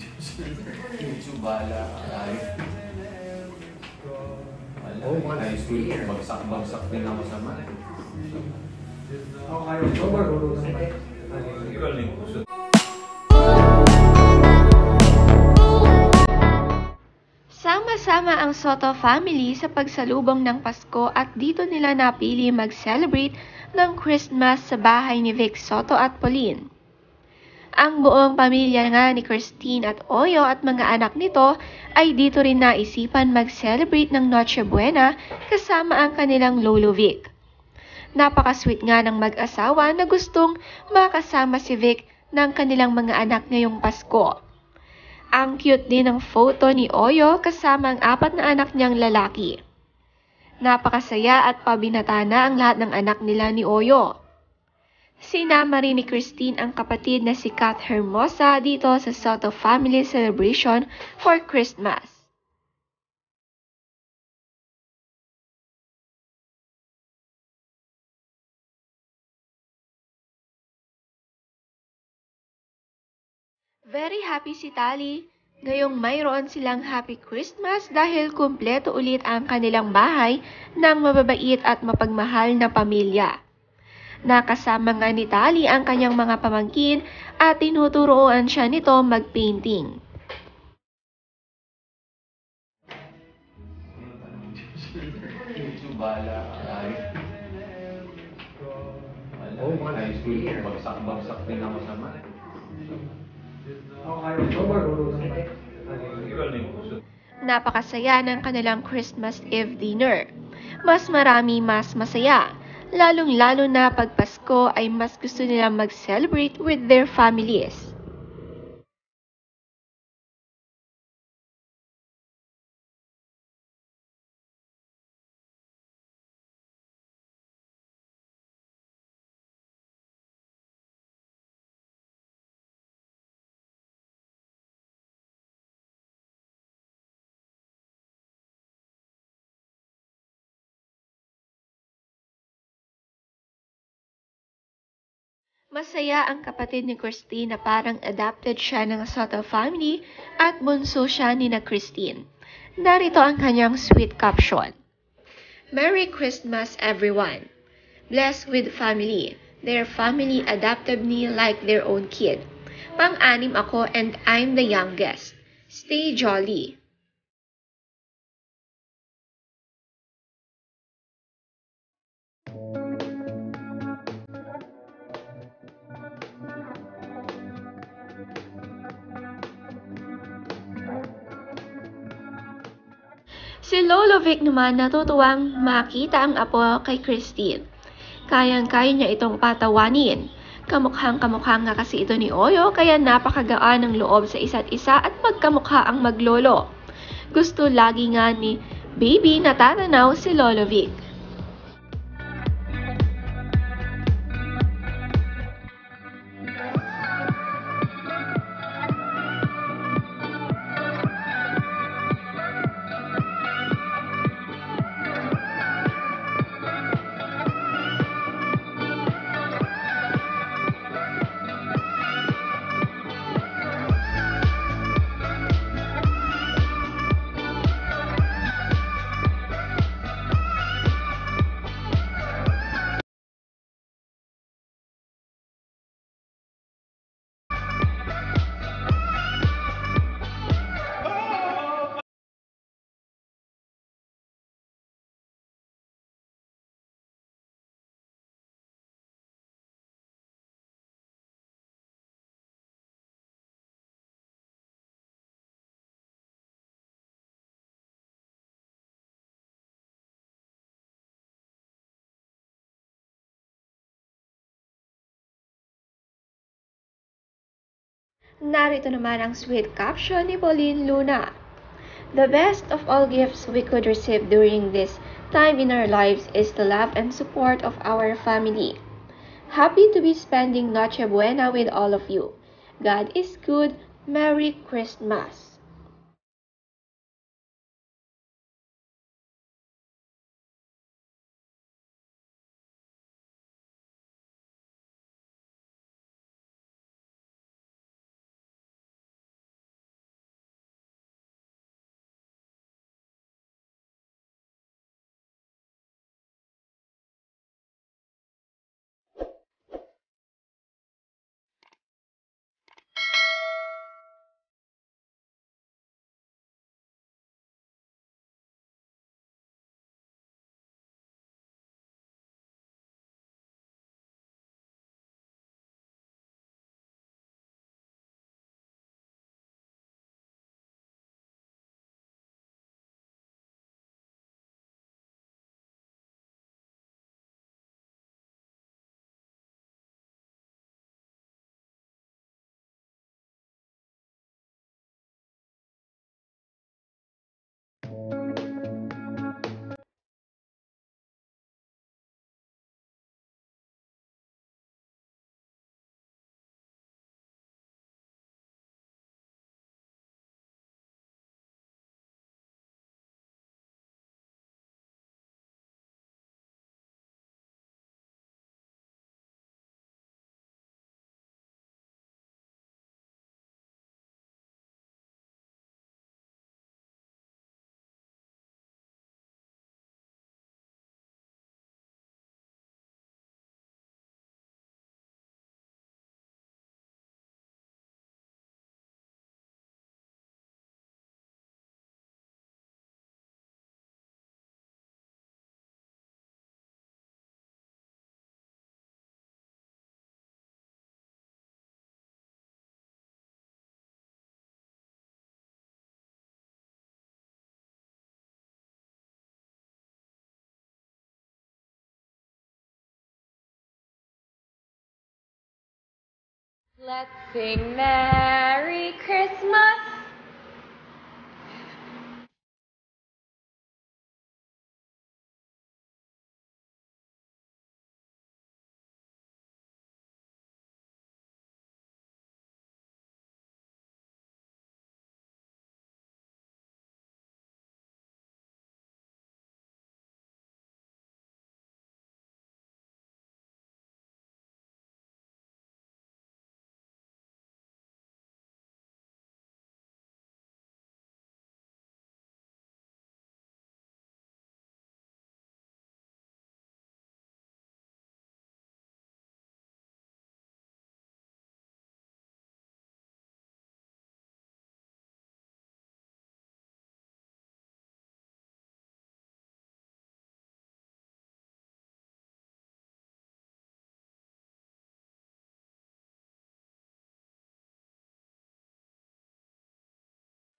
YouTube bala. High school ko, bagsak din ako sa math. Sama-sama ang Soto family sa pagsalubong ng Pasko at dito nila napili mag-celebrate ng Christmas sa bahay ni Vic Soto at Pauline. Ang buong pamilya nga ni Christine at Oyo at mga anak nito ay dito rin naisipan mag-celebrate ng Noche Buena kasama ang kanilang Lolo Vic. Napaka-sweet nga ng mag-asawa na gustong makasama si Vic ng kanilang mga anak ngayong Pasko. Ang cute din ng photo ni Oyo kasama ang 4 na anak niyang lalaki. Napakasaya at pabinata na ang lahat ng anak nila ni Oyo. Sinama rin ni Christine ang kapatid na si Kat Hermosa dito sa Soto Family Celebration for Christmas. Very happy si Tali. Ngayong mayroon silang Happy Christmas dahil kumpleto ulit ang kanilang bahay ng mababait at mapagmahal na pamilya. Nakasama nga ni Tali ang kanyang mga pamangkin at tinuturuan siya nito mag-painting. YouTube bala. High school ko, bagsak din ako sa math. Napakasaya ng kanilang Christmas Eve dinner. Mas marami, mas masaya. Lalong-lalo na pag Pasko ay mas gusto nilang mag-celebrate with their families. Masaya ang kapatid ni Christine na parang adopted siya ng Soto family at bunso siya ni na Christine. Narito ang kanyang sweet caption. Merry Christmas everyone! Blessed with family. Their family adopted me like their own kid. Pang-anim ako and I'm the youngest. Stay jolly! Si Lolo Vic naman natutuwang makita ang apo kay Christine. Kayang-kaya niya itong patawanin. Kamukhang-kamukha nga kasi ito ni Oyo kaya napakagaan ng loob sa isa't isa at magkamukha ang maglolo. Gusto lagi nga ni Baby natatanaw si Lolo Vic. Narito naman ang sweet caption ni Pauline Luna. The best of all gifts we could receive during this time in our lives is the love and support of our family. Happy to be spending Noche Buena with all of you. God is good. Merry Christmas. Let's sing now.